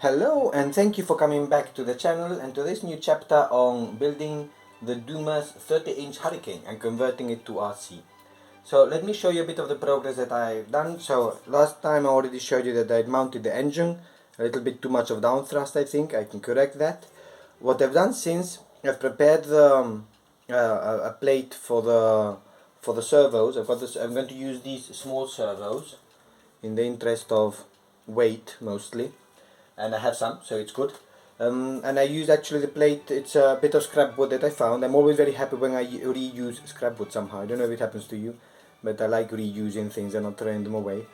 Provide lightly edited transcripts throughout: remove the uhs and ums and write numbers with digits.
Hello and thank you for coming back to the channel and to this new chapter on building the Dumas 30-inch Hurricane and converting it to RC. So let me show you a bit of the progress that I've done. So last time I already showed you that I'd mounted the engine, a little bit too much of down thrust. I think I can correct that. What I've done since, I've prepared a plate for the servos. I'm going to use these small servos in the interest of weight mostly, and I have some, so it's good. And I use actually the plate, it's a bit of scrap wood that I found. I'm always very happy when I reuse scrap wood somehow. I don't know if it happens to you, but I like reusing things and not throwing them away.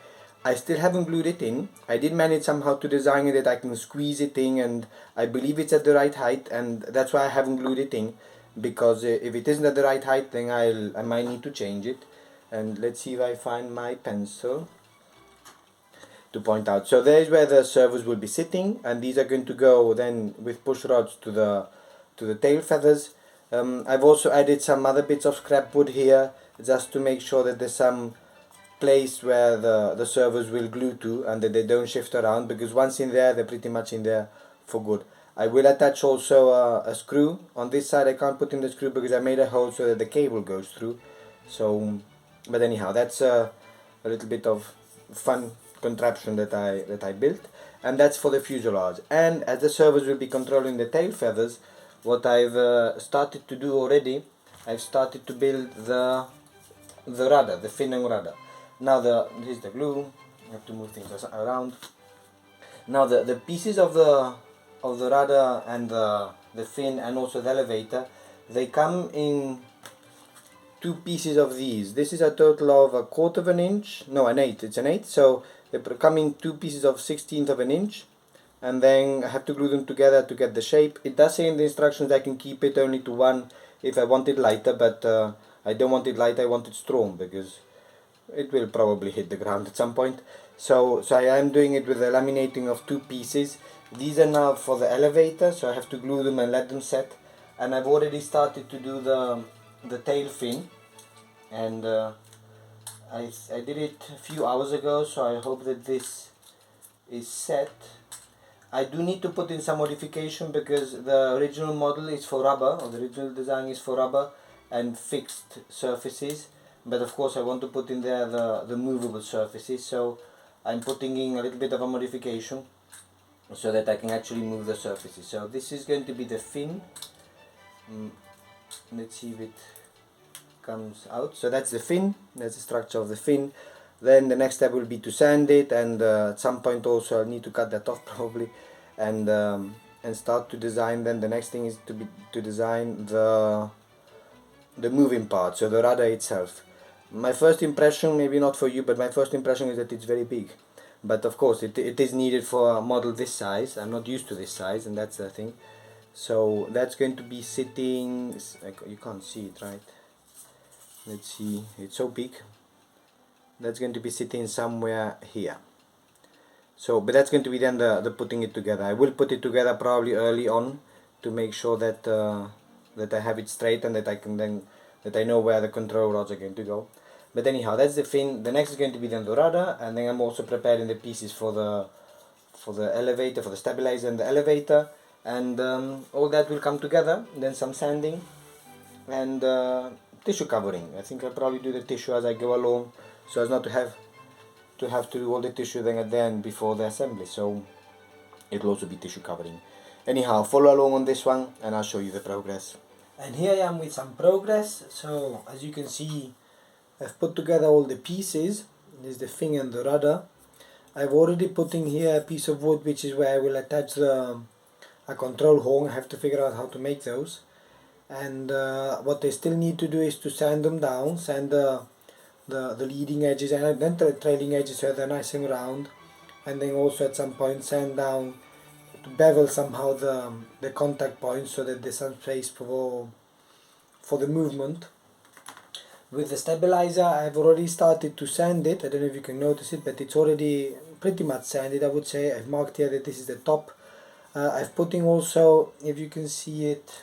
I still haven't glued it in. I did manage somehow to design it that I can squeeze it in, and I believe it's at the right height, and that's why I haven't glued it in, because if it isn't at the right height, then I might need to change it. And let's see if I find my pencil to point out. So there is where the servos will be sitting, and these are going to go then with push rods to the tail feathers. I've also added some other bits of scrap wood here just to make sure that there's some place where the servos will glue to and that they don't shift around, because once in there they're pretty much in there for good. I will attach also a screw. On this side I can't put in the screw because I made a hole so that the cable goes through. So, but anyhow, that's a little bit of fun contraption that I built, and that's for the fuselage. And as the servos will be controlling the tail feathers, what I've started to do already, I've started to build the rudder, the fin and rudder. Now here's the glue. I have to move things around. Now the pieces of the rudder and the fin and also the elevator, they come in two pieces of these. This is a total of 1/4 of an inch, no, an eighth, it's an eighth, so they come in two pieces of 1/16 of an inch, and then I have to glue them together to get the shape. It does say in the instructions I can keep it only to one if I want it lighter, but I don't want it light, I want it strong, because it will probably hit the ground at some point. So I am doing it with a laminating of two pieces. These are now for the elevator, so I have to glue them and let them set. And I've already started to do the tail fin, and I did it a few hours ago, so I hope that this is set. I do need to put in some modification because the original model is for rubber, or the original design is for rubber and fixed surfaces, but of course I want to put in there the movable surfaces, so I'm putting in a little bit of a modification so that I can actually move the surfaces. So this is going to be the fin. Let's see if it comes out. So that's the fin, that's the structure of the fin. Then the next step will be to sand it, and at some point also I'll need to cut that off probably, and start to design. Then the next thing is to design the moving part, so the rudder itself. My first impression, maybe not for you, but my first impression is that it's very big. But of course it is needed for a model this size. I'm not used to this size, and that's the thing. So that's going to be sitting, you can't see it, right? Let's see, it's so big. That's going to be sitting somewhere here. So, but that's going to be then the putting it together. I will put it together probably early on to make sure that that I have it straight, and that I know where the control rods are going to go. But anyhow, that's the fin. The next is going to be then the rudder, and then I'm also preparing the pieces for the elevator, for the stabilizer and the elevator, and all that will come together. Then some sanding and tissue covering. I think I'll probably do the tissue as I go along, so as not to have to do all the tissue then at the end before the assembly. So it'll also be tissue covering. Anyhow, follow along on this one and I'll show you the progress. And here I am with some progress. So as you can see, I've put together all the pieces. There's the fin and the rudder. I've already put in here a piece of wood, which is where I will attach a control horn. I have to figure out how to make those. And what I still need to do is to sand them down, sand the leading edges and then the trailing edges so they're nice and round, and then also at some point sand down to bevel somehow the contact points so that there's some space for the movement. With the stabilizer, I've already started to sand it. I don't know if you can notice it, but it's already pretty much sanded, I would say. I've marked here that this is the top. I've put in also, if you can see it,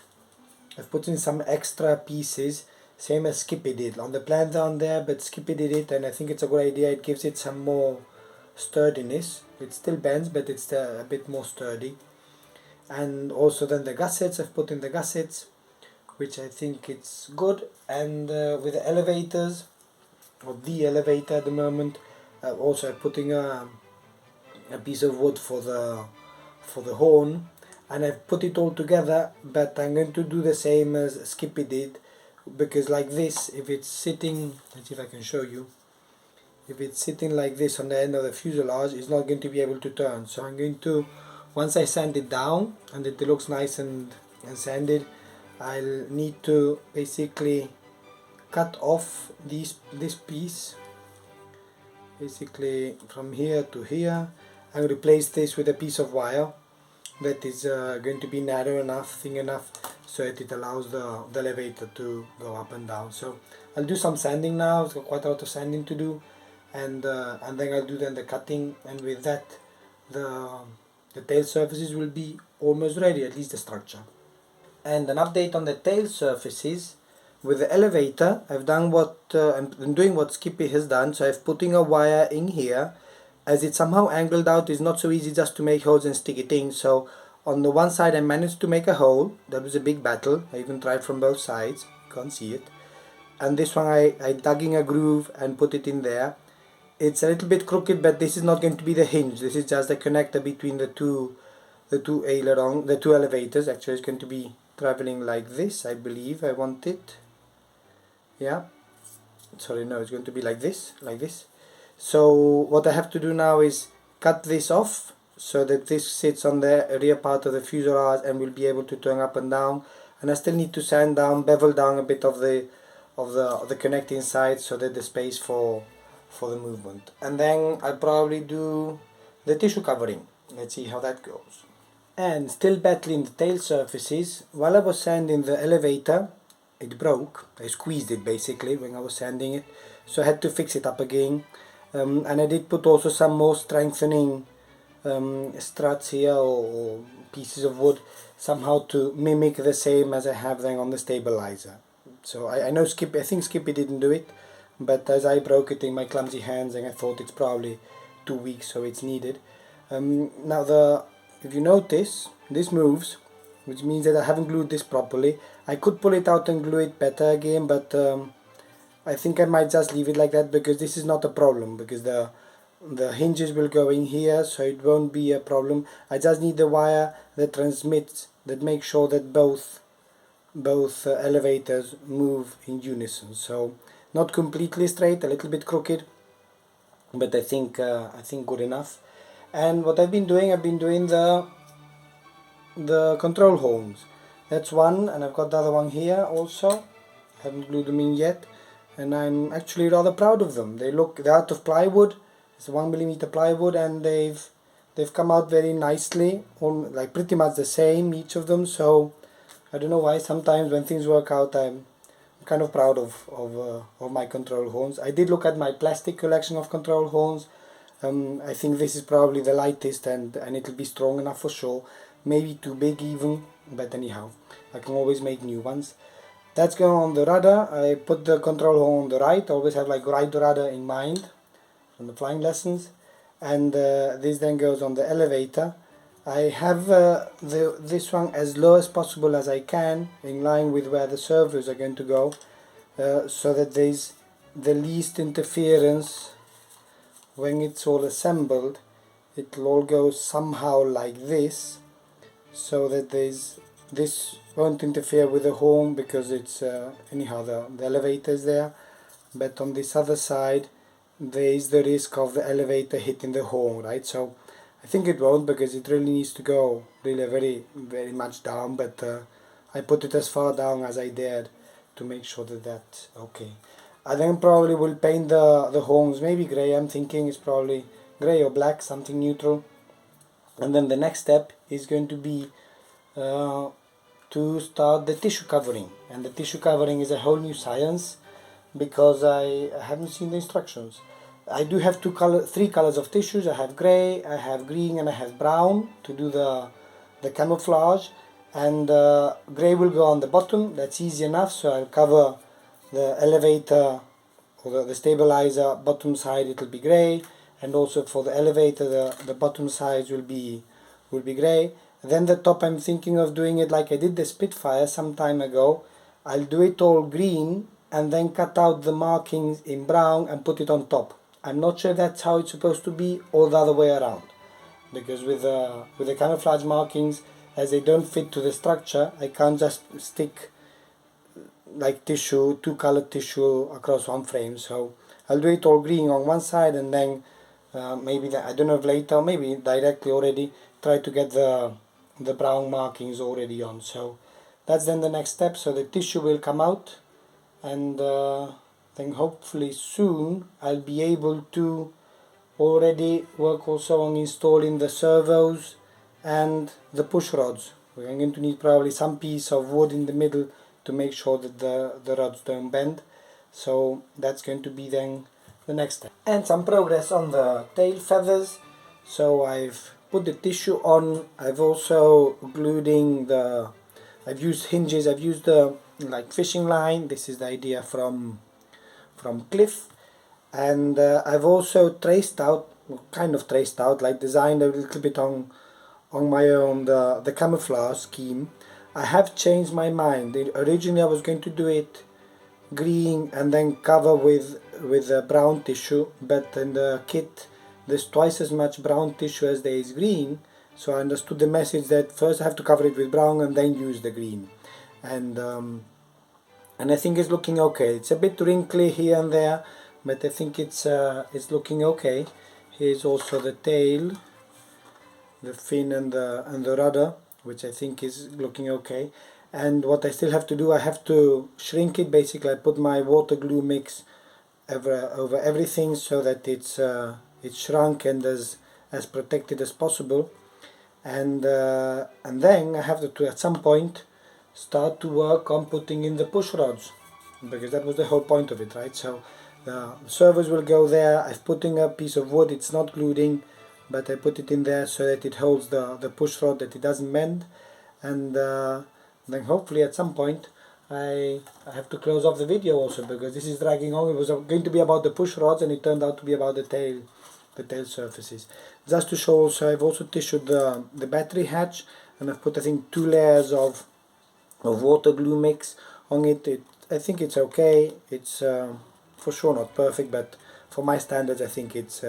I've put in some extra pieces, same as Skippy did on the plan down there, but Skippy did it, and I think it's a good idea. It gives it some more sturdiness. It still bends, but it's a bit more sturdy. And also then the gussets, I've put in the gussets, which I think it's good. And with the elevators, or the elevator at the moment, also I'm putting a piece of wood for the horn, and I've put it all together, but I'm going to do the same as Skippy did, because like this, if it's sitting, let's see if I can show you, if it's sitting like this on the end of the fuselage, it's not going to be able to turn. So I'm going to, once I sand it down and it looks nice and sanded, I'll need to basically cut off this piece, basically from here to here, and replace this with a piece of wire that is going to be narrow enough, thin enough, so that it allows the elevator to go up and down. So I'll do some sanding now. It's got quite a lot of sanding to do, and then I'll do the cutting, and with that the tail surfaces will be almost ready, at least the structure. And an update on the tail surfaces. With the elevator, I've done what I'm doing what Skippy has done. So I've putting a wire in here. As it's somehow angled out, it's not so easy just to make holes and stick it in. So on the one side I managed to make a hole. That was a big battle. I even tried from both sides. You can't see it. And this one I dug in a groove and put it in there. It's a little bit crooked, but this is not going to be the hinge. This is just the connector between the two elevators. Actually, it's going to be traveling like this, I believe. I want it. Yeah. Sorry, no, it's going to be like this, So what I have to do now is cut this off so that this sits on the rear part of the fuselage and will be able to turn up and down. And I still need to sand down, bevel down a bit of the connecting side so that there's space for the movement. And then I'll probably do the tissue covering. Let's see how that goes. And still battling the tail surfaces, while I was sanding the elevator, it broke. I squeezed it basically when I was sanding it, so I had to fix it up again. And I did put also some more strengthening struts here, or pieces of wood, somehow to mimic the same as I have then on the stabilizer. So I know I think Skippy didn't do it, but as I broke it in my clumsy hands, and I thought it's probably too weak, so it's needed. Now if you notice, this moves, which means that I haven't glued this properly. I could pull it out and glue it better again, but I think I might just leave it like that, because this is not a problem, because the hinges will go in here, so it won't be a problem. I just need the wire that transmits, that makes sure that both elevators move in unison. So not completely straight, a little bit crooked, but I think good enough. And what I've been doing the control horns. That's one, and I've got the other one here also. Haven't glued them in yet, and I'm actually rather proud of them. They're out of plywood. It's 1mm plywood, and they've come out very nicely, like pretty much the same, each of them. So I don't know why sometimes when things work out, I'm kind of proud of my control horns. I did look at my plastic collection of control horns. I think this is probably the lightest, and it'll be strong enough for sure. Maybe too big even, but anyhow, I can always make new ones. That's going on the rudder. I put the control horn on the right. I always have like right rudder in mind from the flying lessons. And this then goes on the elevator. I have this one as low as possible as I can, in line with where the servos are going to go, so that there's the least interference when it's all assembled. It'll all go somehow like this, so that this won't interfere with the horn, because it's anyhow the elevator is there, but on this other side there is the risk of the elevator hitting the horn, right? So I think it won't, because it really needs to go really very much down, but I put it as far down as I dared to make sure that that's okay. I then probably will paint the horns maybe grey. I'm thinking it's probably grey or black, something neutral. And then the next step is going to be to start the tissue covering. And the tissue covering is a whole new science, because I haven't seen the instructions. I do have three colors of tissues. I have grey, I have green, and I have brown to do the camouflage. And grey will go on the bottom. That's easy enough, so I'll cover the elevator or the stabilizer bottom side. It'll be grey, and also for the elevator the bottom sides will be grey. Then the top, I'm thinking of doing it like I did the Spitfire some time ago. I'll do it all green and then cut out the markings in brown and put it on top. I'm not sure that's how it's supposed to be or the other way around, because with the camouflage markings, as they don't fit to the structure, I can't just stick like tissue, two colored tissue across one frame. So I'll do it all green on one side, and then maybe I don't know if later, maybe directly already try to get the brown markings already on. So that's then the next step. So the tissue will come out, and then hopefully soon I'll be able to already work also on installing the servos and the push rods. We're going to need probably some piece of wood in the middle to make sure that the rods don't bend. So that's going to be then the next step. And some progress on the tail feathers. So I've put the tissue on. I've also glued in I've used hinges. I've used the like fishing line. This is the idea from Cliff. And I've also traced out, like designed a little bit on my own the camouflage scheme. I have changed my mind. Originally I was going to do it green and then cover with brown tissue, but in the kit there's twice as much brown tissue as there is green, so I understood the message that first I have to cover it with brown and then use the green. And I think it's looking okay. It's a bit wrinkly here and there, but I think it's looking okay. Here's also the tail, the fin and the rudder, which I think is looking okay. And what I still have to do, I have to shrink it. Basically, I put my water glue mix over everything so that it's shrunk and as protected as possible. And then I have to at some point start to work on putting in the push rods, because that was the whole point of it, right? So the servos will go there. I've put in a piece of wood. It's not glued in, but I put it in there so that it holds the push rod, that it doesn't bend. And then hopefully at some point I have to close off the video also, because this is dragging on. It was going to be about the push rods and it turned out to be about the tail surfaces. Just to show also, I've also tissued the battery hatch, and I've put I think 2 layers of water glue mix on it. I think it's okay. It's for sure not perfect, but for my standards I think it's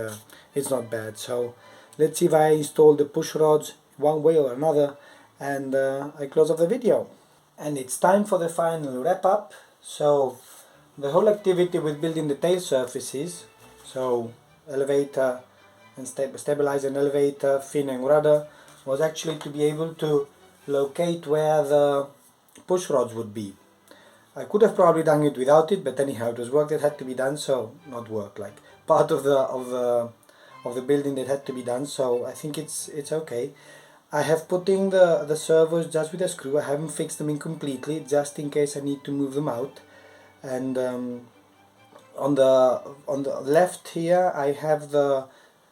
not bad. So let's see if I install the push rods one way or another, and I close off the video. And it's time for the final wrap up. So the whole activity with building the tail surfaces, so elevator and stabilizer and elevator, fin and rudder, was actually to be able to locate where the push rods would be. I could have probably done it without it, but anyhow it was work that had to be done, so not work, like part of the building that had to be done, so I think it's okay. I have put in the servos just with a screw. I haven't fixed them in completely, just in case I need to move them out. And on the left here I have the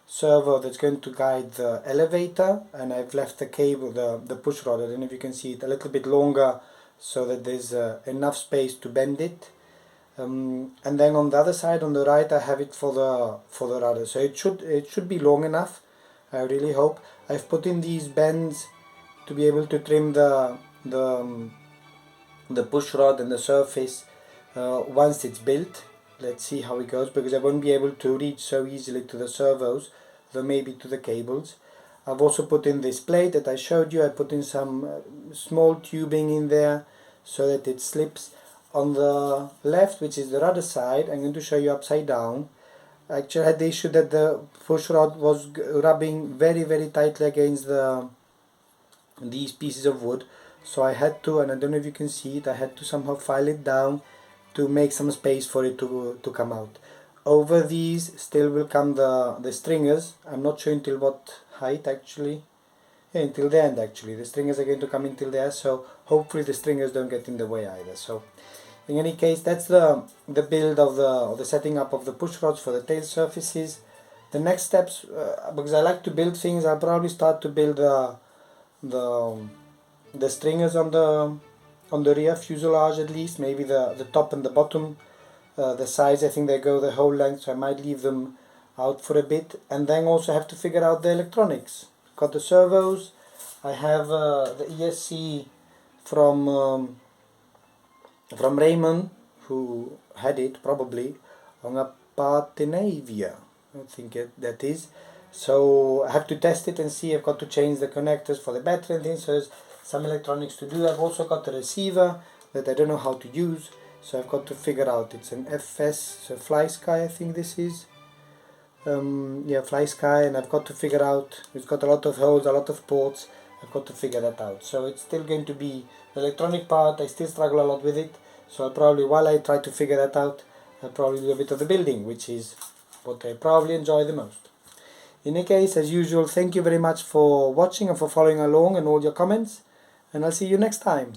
servo that's going to guide the elevator, and I've left the cable, the push rod, I don't know if you can see it, a little bit longer so that there's enough space to bend it. And then on the other side, on the right, I have it for the rudder, so it should be long enough, I really hope. I've put in these bends to be able to trim the push rod and the surface once it's built. Let's see how it goes, because I won't be able to reach so easily to the servos, though maybe to the cables. I've also put in this plate that I showed you. I put in some small tubing in there so that it slips. On the left, which is the rudder side, I'm going to show you upside down. Actually I had the issue that the push rod was rubbing very tightly against these pieces of wood, so I had to, and I don't know if you can see it, I had to somehow file it down to make some space for it to come out. Over these still will come the stringers. I'm not sure until what height actually. Yeah, until the end actually. The stringers are going to come until there, so hopefully the stringers don't get in the way either. So in any case, that's the build of the setting up of the push rods for the tail surfaces. The next steps, because I like to build things, I'll probably start to build the stringers on the rear fuselage, at least maybe the top and the bottom. The sides, I think they go the whole length, so I might leave them out for a bit, and then also have to figure out the electronics. Got the servos. I have the ESC from Raymond, who had it probably on a Patinavia, I think that is. So I have to test it and see. I've got to change the connectors for the battery and things, so there's some electronics to do. I've also got a receiver that I don't know how to use, so I've got to figure out. It's an FS, so Fly Sky I think this is. Yeah, Fly Sky, and I've got to figure out, it's got a lot of holes, a lot of ports. I've got to figure that out. So it's still going to be the electronic part. I still struggle a lot with it, so I'll probably, while I try to figure that out, I'll probably do a bit of the building, which is what I probably enjoy the most. In any case, as usual, thank you very much for watching and for following along and all your comments, and I'll see you next time.